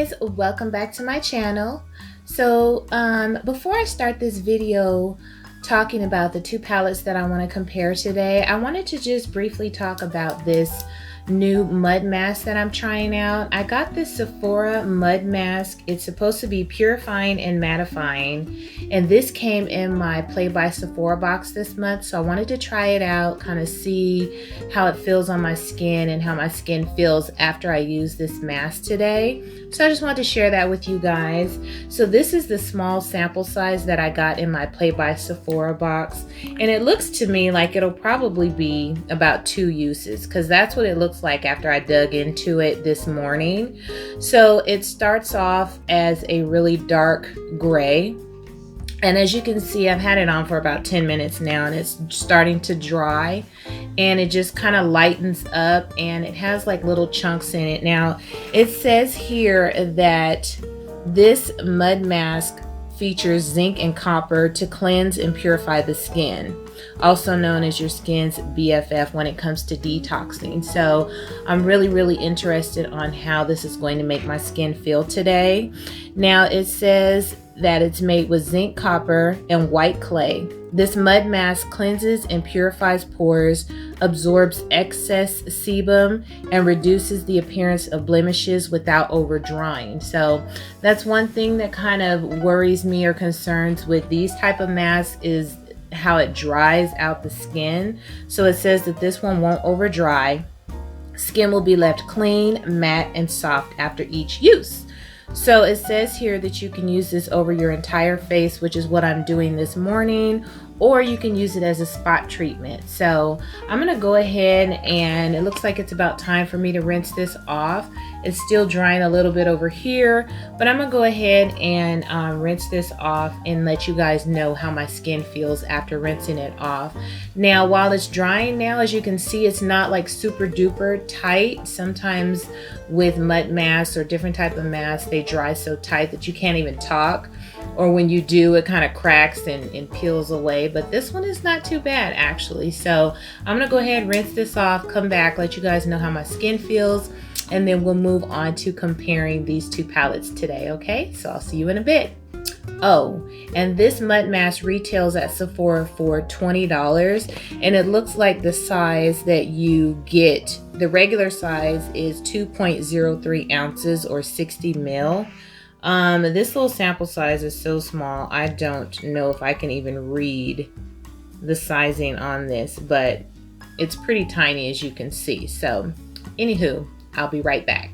guys, welcome back to my channel. So before I start this video talking about the two palettes that I want to compare today, I wanted to just briefly talk about this new mud mask that I'm trying out. I got this Sephora Mud Mask. It's supposed to be purifying and mattifying, and this came in my Play by Sephora box this month, so I wanted to try it out, kind of see how it feels on my skin and how my skin feels after I use this mask today. So I just wanted to share that with you guys. So this is the small sample size that I got in my Play by Sephora box, and it looks to me like it'll probably be about 2 uses, because that's what it looks like after I dug into it this morning. So it starts off as a really dark gray, and as you can see, I've had it on for about 10 minutes now, and it's starting to dry, and it just kind of lightens up, and it has like little chunks in it. Now it says here that this mud mask features zinc and copper to cleanse and purify the skin, also known as your skin's BFF when it comes to detoxing. So I'm really interested on how this is going to make my skin feel today. Now it says that it's made with zinc, copper, and white clay. This mud mask cleanses and purifies pores, absorbs excess sebum, and reduces the appearance of blemishes without over drying. So that's one thing that kind of worries me or concerns with these type of masks, is how it dries out the skin. So it says that this one won't over dry. Skin will be left clean, matte, and soft after each use. So it says here that you can use this over your entire face, which is what I'm doing this morning, or you can use it as a spot treatment. So I'm gonna go ahead, and it looks like it's about time for me to rinse this off. It's still drying a little bit over here, but I'm gonna go ahead and rinse this off and let you guys know how my skin feels after rinsing it off. Now, while it's drying now, as you can see, it's not like super duper tight. Sometimes with mud masks or different type of masks, they dry so tight that you can't even talk, or when you do, it kind of cracks and peels away. But this one is not too bad actually. So I'm gonna go ahead, rinse this off, come back, let you guys know how my skin feels, and then we'll move on to comparing these two palettes today, okay? So I'll see you in a bit. Oh, and this mud mask retails at Sephora for $20, and it looks like the size that you get, the regular size is 2.03 ounces or 60 ml. This little sample size is so small, I don't know if I can even read the sizing on this, but it's pretty tiny, as you can see. So anywho, I'll be right back.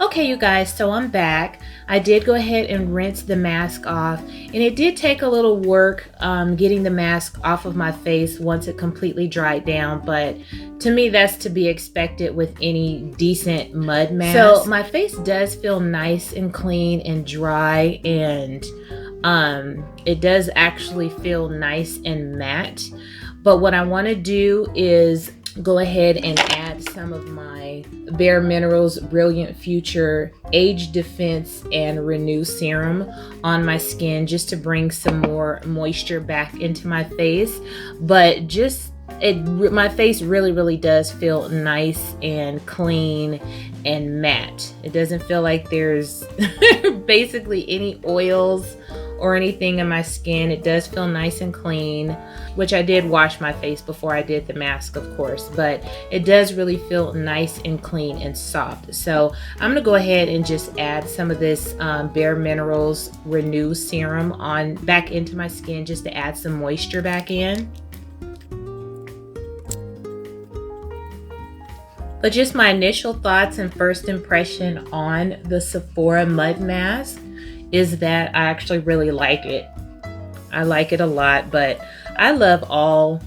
Okay, you guys, so I'm back. I did go ahead and rinse the mask off, and it did take a little work getting the mask off of my face once it completely dried down, but to me that's to be expected with any decent mud mask. So my face does feel nice and clean and dry, and it does actually feel nice and matte. But what I want to do is go ahead and add some of my Bare Minerals Brilliant Future Age Defense and Renew Serum on my skin, just to bring some more moisture back into my face. But just my face really does feel nice and clean and matte. It doesn't feel like there's basically any oils or anything in my skin. It does feel nice and clean, which I did wash my face before I did the mask, of course, but it does really feel nice and clean and soft. So I'm gonna go ahead and just add some of this Bare Minerals Renew Serum back into my skin, just to add some moisture back in. But just my initial thoughts and first impression on the Sephora Mud Mask is that I actually really like it. I like it a lot, but I love all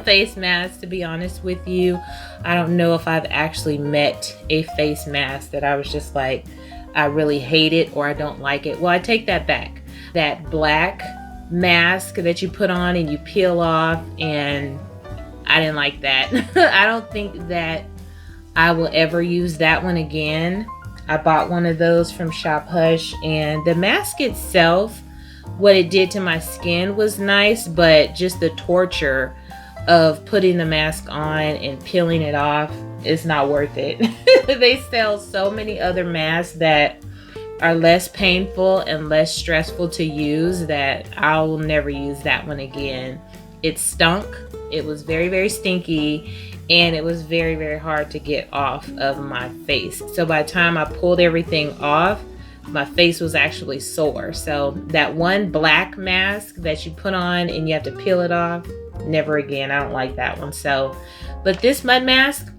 face masks, to be honest with you. I don't know if I've actually met a face mask that I was just like, I really hate it or I don't like it. Well, I take that back. That black mask that you put on and you peel off, and I didn't like that. I don't think that I will ever use that one again. I bought one of those from Shop Hush, and the mask itself, what it did to my skin was nice, but just the torture of putting the mask on and peeling it off it's not worth it. They sell so many other masks that are less painful and less stressful to use that I'll never use that one again. It stunk. It was very, very stinky, and it was very, very hard to get off of my face. So by the time I pulled everything off, my face was actually sore. So that one black mask that you put on and you have to peel it off, never again. I don't like that one. So, but this mud mask,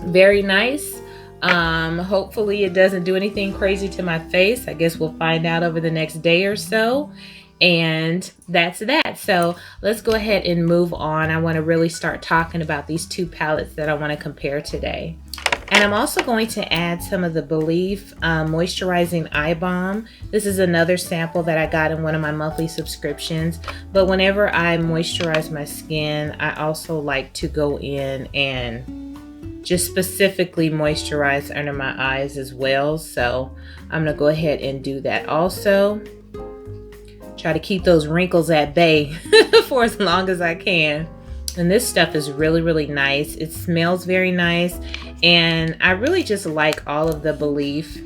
very nice. Hopefully it doesn't do anything crazy to my face. I guess we'll find out over the next day or so. And that's that. So let's go ahead and move on. I want to really start talking about these two palettes that I want to compare today. And I'm also going to add some of the Belief Moisturizing Eye Balm. This is another sample that I got in one of my monthly subscriptions. But whenever I moisturize my skin, I also like to go in and just specifically moisturize under my eyes as well. So I'm going to go ahead and do that also. Try to keep those wrinkles at bay for as long as I can. And this stuff is really, really nice. It smells very nice. And I really just like all of the Belief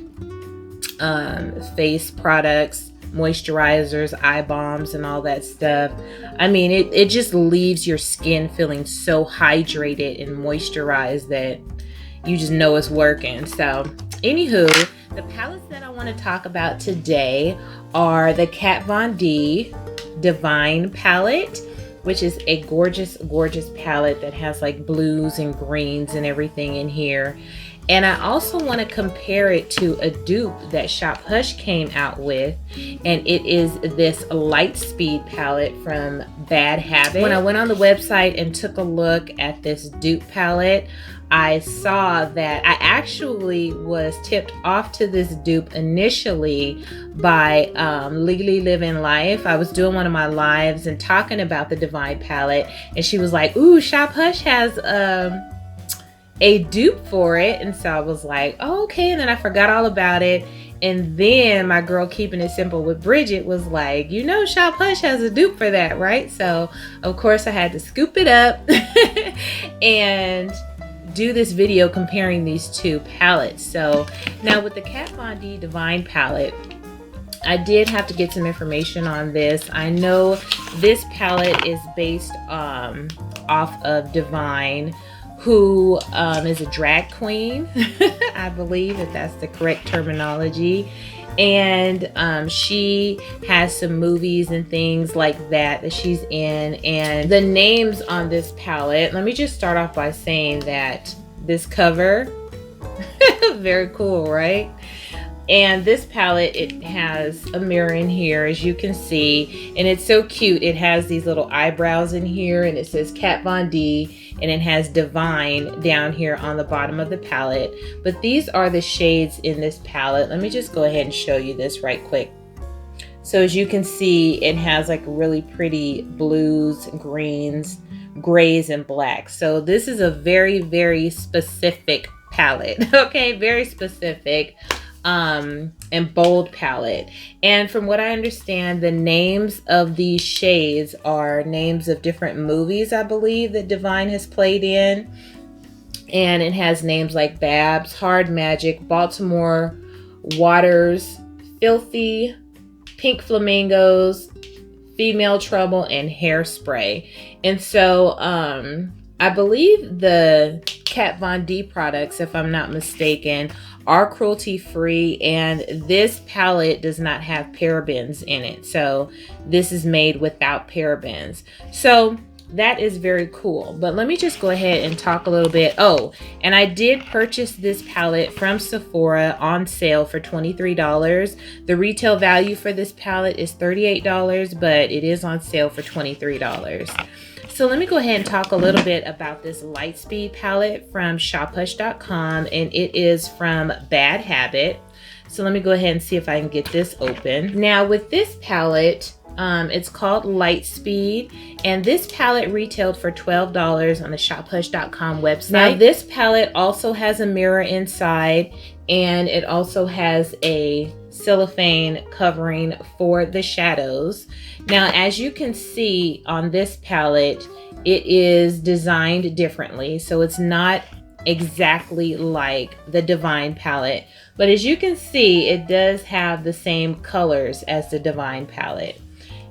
face products, moisturizers, eye balms, and all that stuff. I mean, it just leaves your skin feeling so hydrated and moisturized that you just know it's working. So, anywho, the palettes that I want to talk about today are the Kat Von D Divine palette, which is a gorgeous, gorgeous palette that has like blues and greens and everything in here. And I also want to compare it to a dupe that Shop Hush came out with, and it is this Lightspeed palette from Bad Habit. When I went on the website and took a look at this dupe palette, I saw that I actually was tipped off to this dupe initially by Legally Living Life. I was doing one of my lives and talking about the Divine palette, and she was like, ooh, Shop Hush has a dupe for it. And so I was like, oh, okay. And then I forgot all about it. And then my girl Keeping It Simple with Bridget was like, you know, Shop Hush has a dupe for that, right? So of course I had to scoop it up and do this video comparing these two palettes. So now with the Kat Von D Divine palette, I did have to get some information on this. I know this palette is based off of Divine, who is a drag queen. I believe that that's the correct terminology. And she has some movies and things like that she's in. And the names on this palette, let me just start off by saying that this cover, very cool, right? And this palette, it has a mirror in here, as you can see, and it's so cute. It has these little eyebrows in here, and it says Kat Von D, and it has Divine down here on the bottom of the palette. But these are the shades in this palette. Let me just go ahead and show you this right quick. So as you can see, it has like really pretty blues, greens, grays, and blacks. So this is a very, very specific palette, okay? Very specific and bold palette. And from what I understand, the names of these shades are names of different movies, I believe, that Divine has played in. And it has names like Babs, Hard Magic, Baltimore, Waters, Filthy, Pink Flamingos, Female Trouble, and Hairspray. And so I believe the Kat Von D products, if I'm not mistaken, are cruelty free, and this palette does not have parabens in it. So this is made without parabens. So that is very cool. But let me just go ahead and talk a little bit. Oh, and I did purchase this palette from Sephora on sale for $23. The retail value for this palette is $38, but it is on sale for $23. So let me go ahead and talk a little bit about this Lightspeed palette from shophush.com, and it is from Bad Habit. So let me go ahead and see if I can get this open. Now with this palette, it's called Lightspeed, and this palette retailed for $12 on the shophush.com website. Now this palette also has a mirror inside, and it also has a cellophane covering for the shadows. Now, as you can see on this palette, it is designed differently. So it's not exactly like the Divine palette. But as you can see, it does have the same colors as the Divine palette.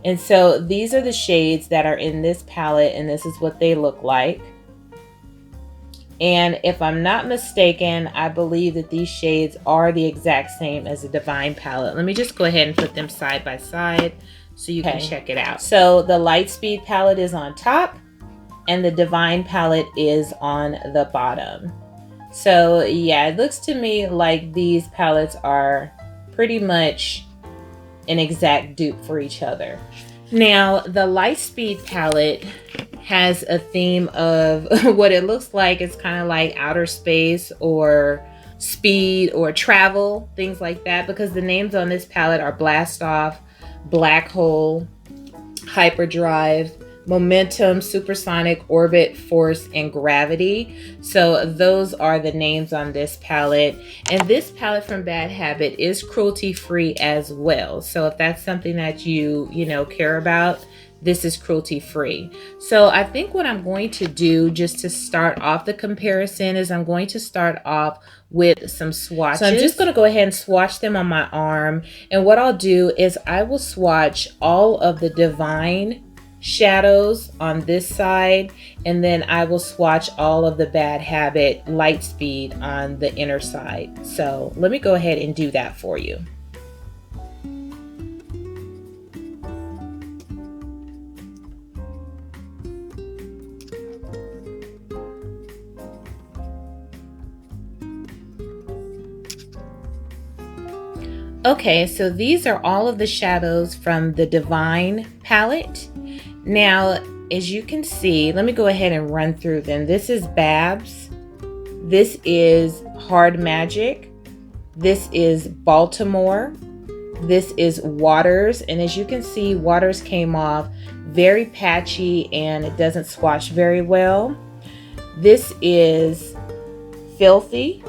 And so these are the shades that are in this palette, and this is what they look like. And if I'm not mistaken, I believe that these shades are the exact same as the Divine palette. Let me just go ahead and put them side by side so you can check it out. So the Lightspeed palette is on top and the Divine palette is on the bottom. So yeah, it looks to me like these palettes are pretty much an exact dupe for each other. Now, the Lightspeed palette has a theme of what it looks like. It's kind of like outer space or speed or travel, things like that, because the names on this palette are Blast Off, Black Hole, Hyperdrive, Momentum, Supersonic, Orbit, Force, and Gravity. So those are the names on this palette. And this palette from Bad Habit is cruelty free as well. So if that's something that you care about, this is cruelty free. So I think what I'm going to do just to start off the comparison is I'm going to start off with some swatches. So I'm just going to go ahead and swatch them on my arm. And what I'll do is I will swatch all of the Divine shadows on this side, and then I will swatch all of the Bad Habit Lightspeed on the inner side. So let me go ahead and do that for you. Okay, so these are all of the shadows from the Divine palette. Now, as you can see, let me go ahead and run through them. This is Babs. This is Hard Magic. This is Baltimore. This is Waters. And as you can see, Waters came off very patchy and it doesn't swatch very well. This is Filthy.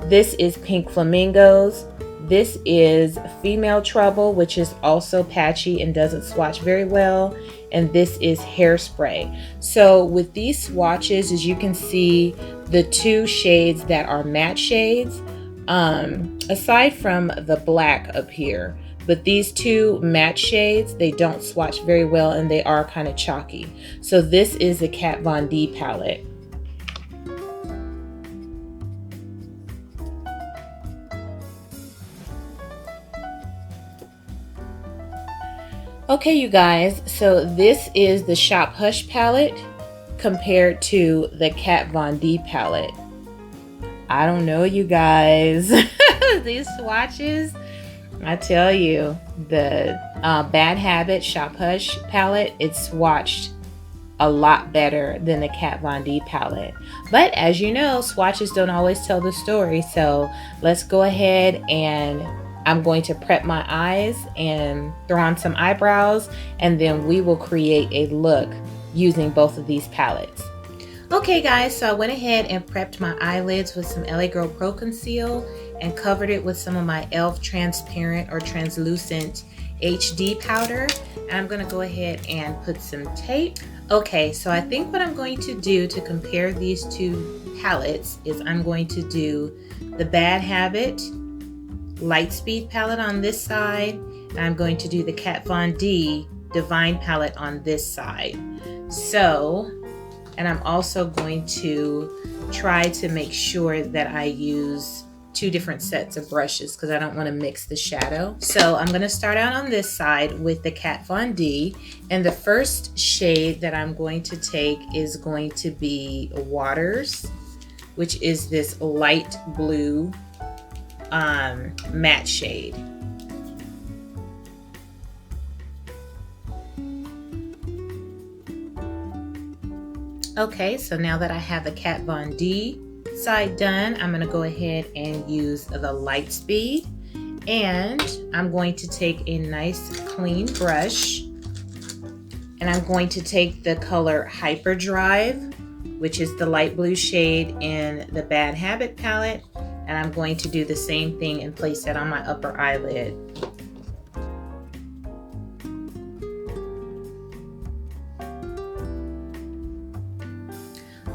This is Pink Flamingos. This is Female Trouble, which is also patchy and doesn't swatch very well. And this is Hairspray. So with these swatches, as you can see, the two shades that are matte shades, aside from the black up here, but these two matte shades, they don't swatch very well and they are kind of chalky. So this is the Kat Von D palette. Okay, you guys, so this is the Shop Hush palette compared to the Kat Von D palette. I don't know, you guys. These swatches, I tell you, the Bad Habit Shop Hush palette, it swatched a lot better than the Kat Von D palette. But as you know, swatches don't always tell the story. So let's go ahead and I'm going to prep my eyes and throw on some eyebrows, and then we will create a look using both of these palettes. Okay guys, so I went ahead and prepped my eyelids with some LA Girl Pro Conceal and covered it with some of my e.l.f. transparent or translucent HD powder. And I'm going to go ahead and put some tape. Okay, so I think what I'm going to do to compare these two palettes is I'm going to do the Bad Habit Lightspeed palette on this side, and I'm going to do the Kat Von D Divine palette on this side. So, and I'm also going to try to make sure that I use two different sets of brushes because I don't want to mix the shadow. So I'm going to start out on this side with the Kat Von D, and the first shade that I'm going to take is going to be Waters, which is this light blue matte shade. Okay, so now that I have the Kat Von D side done, I'm going to go ahead and use the Lightspeed, and I'm going to take a nice clean brush, and I'm going to take the color Hyperdrive, which is the light blue shade in the Bad Habit palette, and I'm going to do the same thing and place that on my upper eyelid.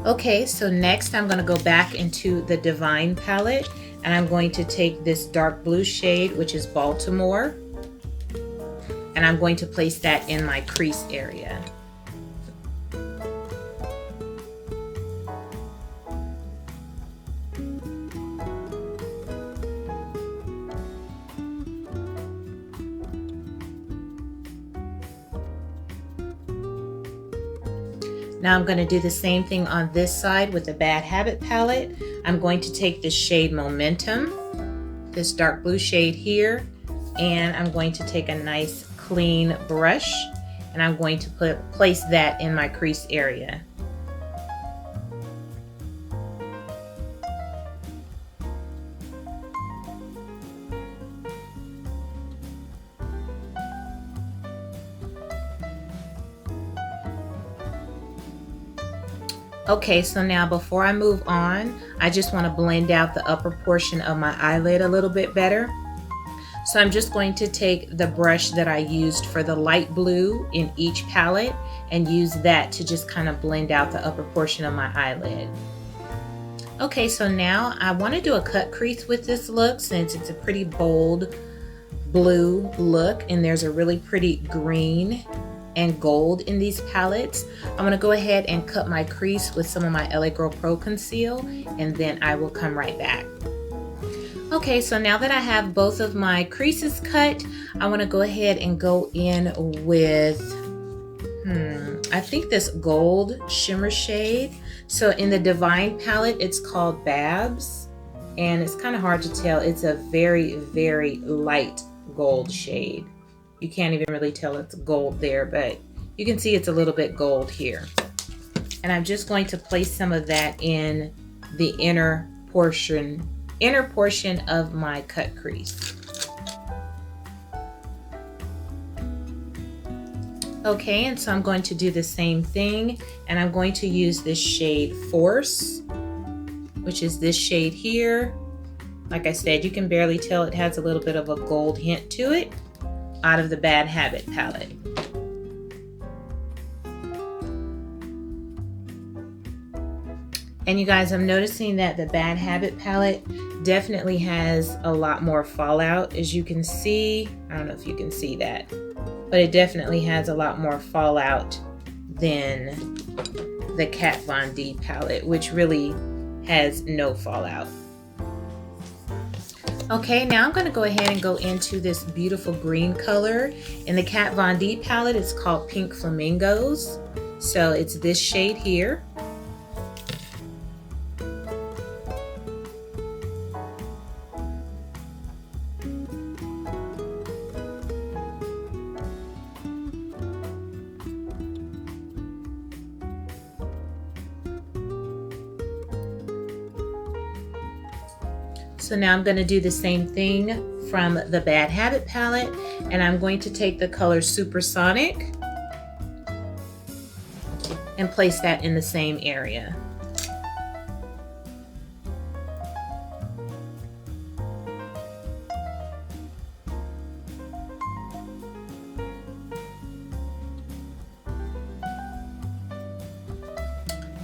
Okay, so next I'm going to go back into the Divine palette, and I'm going to take this dark blue shade, which is Baltimore, and I'm going to place that in my crease area. Now I'm going to do the same thing on this side with the Bad Habit palette. I'm going to take the shade Momentum, this dark blue shade here, and I'm going to take a nice clean brush, and I'm going to place that in my crease area. Okay, so now before I move on, I just want to blend out the upper portion of my eyelid a little bit better. So I'm just going to take the brush that I used for the light blue in each palette and use that to just kind of blend out the upper portion of my eyelid. Okay, so now I want to do a cut crease with this look since it's a pretty bold blue look and there's a really pretty green and gold in these palettes. I'm gonna go ahead and cut my crease with some of my LA Girl Pro Conceal, and then I will come right back. Okay, so now that I have both of my creases cut, I wanna go ahead and go in with, I think this gold shimmer shade. So in the Divine palette, it's called Babs, and it's kind of hard to tell. It's a very, very light gold shade. You can't even really tell it's gold there, but you can see it's a little bit gold here. And I'm just going to place some of that in the inner portion of my cut crease. Okay, and so I'm going to do the same thing, and I'm going to use this shade Force, which is this shade here. Like I said, you can barely tell it has a little bit of a gold hint to it, out of the Bad Habit palette. And you guys, I'm noticing that the Bad Habit palette definitely has a lot more fallout, as you can see. I don't know if you can see that, but it definitely has a lot more fallout than the Kat Von D palette, which really has no fallout. Okay, now I'm going to go ahead and go into this beautiful green color. In the Kat Von D palette, it's called Pink Flamingos. So it's this shade here. So now I'm going to do the same thing from the Bad Habit palette, and I'm going to take the color Supersonic and place that in the same area.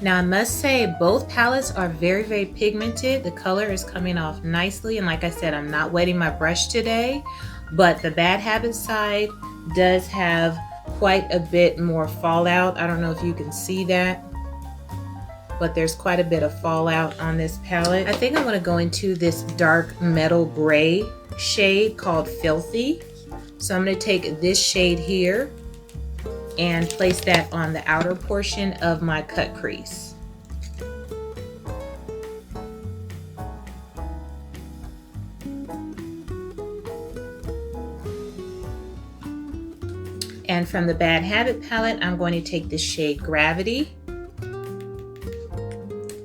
Now I must say both palettes are very, very pigmented. The color is coming off nicely, and like I said, I'm not wetting my brush today, but the Bad Habit side does have quite a bit more fallout. I don't know if you can see that, but there's quite a bit of fallout on this palette. I think I'm going to go into this dark metal gray shade called Filthy. So I'm going to take this shade here and place that on the outer portion of my cut crease. And from the Bad Habit palette, I'm going to take the shade Gravity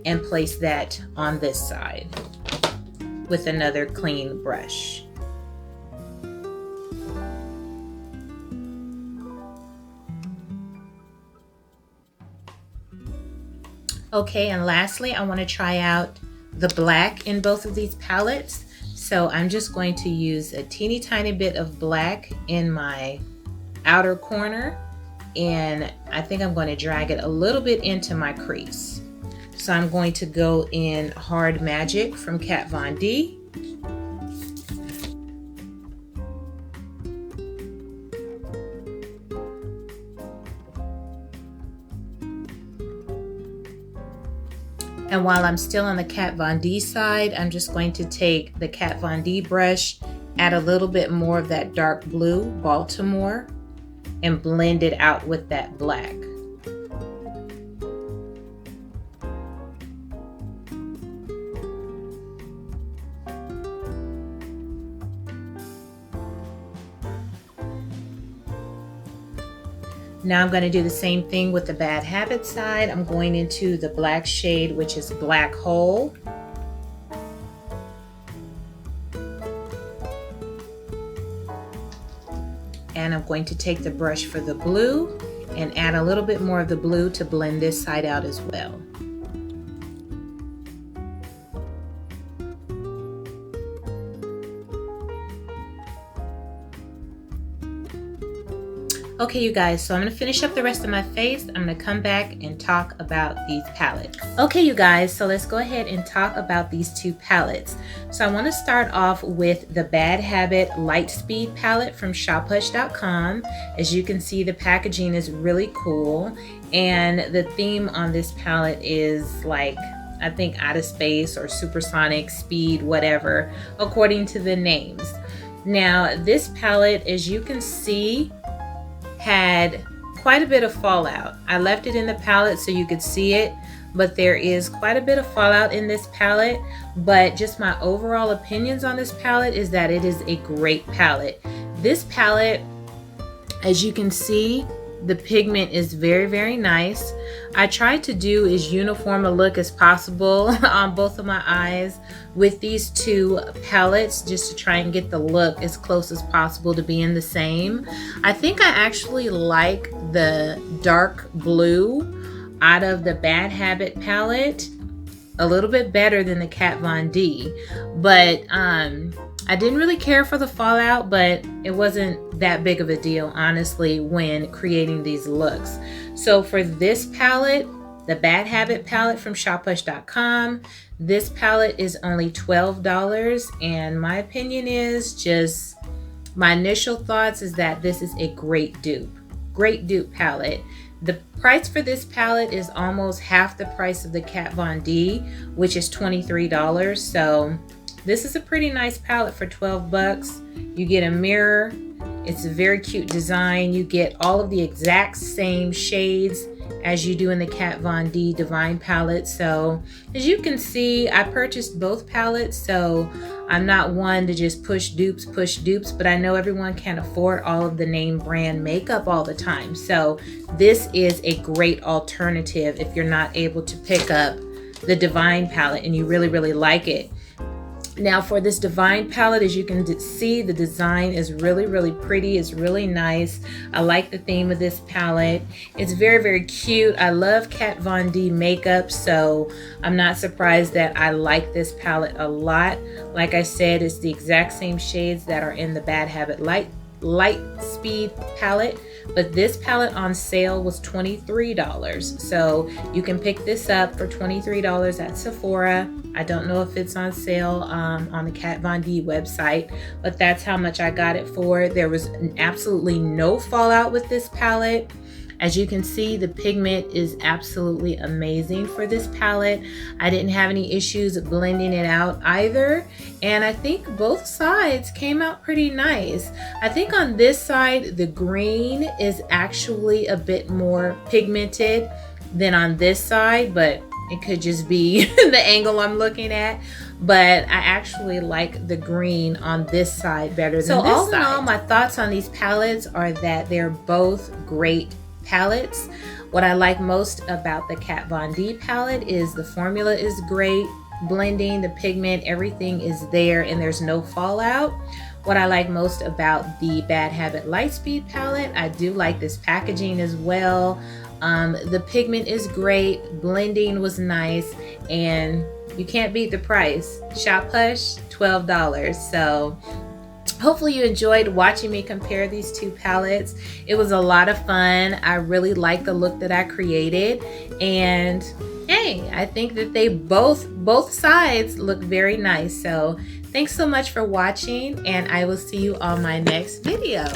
and place that on this side with another clean brush. Okay, and lastly, I want to try out the black in both of these palettes. So I'm just going to use a teeny tiny bit of black in my outer corner, and I think I'm going to drag it a little bit into my crease. So I'm going to go in Hard Magic from Kat Von D. And while I'm still on the Kat Von D side, I'm just going to take the Kat Von D brush, add a little bit more of that dark blue, Baltimore, and blend it out with that black. Now I'm going to do the same thing with the Bad Habit side. I'm going into the black shade, which is Black Hole. And I'm going to take the brush for the blue and add a little bit more of the blue to blend this side out as well. Okay, you guys, so I'm going to finish up the rest of my face. I'm going to come back and talk about these palettes. Okay, you guys, so let's go ahead and talk about these two palettes. So I want to start off with the Bad Habit Lightspeed palette from shophush.com. As you can see, the packaging is really cool, and the theme on this palette is like, I think, outer space or supersonic speed, whatever, according to the names. Now, this palette, as you can see, had quite a bit of fallout. I left it in the palette so you could see it, but there is quite a bit of fallout in this palette. But just my overall opinions on this palette is that it is a great palette. This palette, as you can see, the pigment is very, very nice. I tried to do as uniform a look as possible on both of my eyes with these two palettes, just to try and get the look as close as possible to being the same. I think I actually like the dark blue out of the Bad Habit palette a little bit better than the Kat Von D, but I didn't really care for the fallout, but it wasn't that big of a deal, honestly, when creating these looks. So for this palette, the Bad Habit palette from shophush.com, this palette is only $12, and my opinion is just, my initial thoughts is that this is a great dupe palette. The price for this palette is almost half the price of the Kat Von D, which is $23. So this is a pretty nice palette for 12 bucks. You get a mirror. It's a very cute design. You get all of the exact same shades as you do in the Kat Von D Divine palette. So as you can see, I purchased both palettes, so I'm not one to just push dupes, but I know everyone can't afford all of the name brand makeup all the time. So this is a great alternative if you're not able to pick up the Divine palette and you really, really like it. Now for this Divine palette, as you can see, the design is really, really pretty. It's really nice. I like the theme of this palette. It's very, very cute. I love Kat Von D makeup, so I'm not surprised that I like this palette a lot. Like I said, it's the exact same shades that are in the Bad Habit Lightspeed palette, but this palette on sale was $23. So you can pick this up for $23 at Sephora. I don't know if it's on sale on the Kat Von D website, but that's how much I got it for. There was absolutely no fallout with this palette. As you can see, the pigment is absolutely amazing for this palette. I didn't have any issues blending it out either. And I think both sides came out pretty nice. I think on this side, the green is actually a bit more pigmented than on this side, but it could just be the angle I'm looking at. But I actually like the green on this side better than this side. So all in all, my thoughts on these palettes are that they're both great palettes. What I like most about the Kat Von D palette is the formula is great, blending, the pigment, everything is there and there's no fallout. What I like most about the Bad Habit Lightspeed palette, I do like this packaging as well. The pigment is great, blending was nice, and you can't beat the price. Shop Hush, $12. So hopefully you enjoyed watching me compare these two palettes. It was a lot of fun. I really like the look that I created, and hey, I think that they both sides look very nice. So thanks so much for watching, and I will see you on my next video.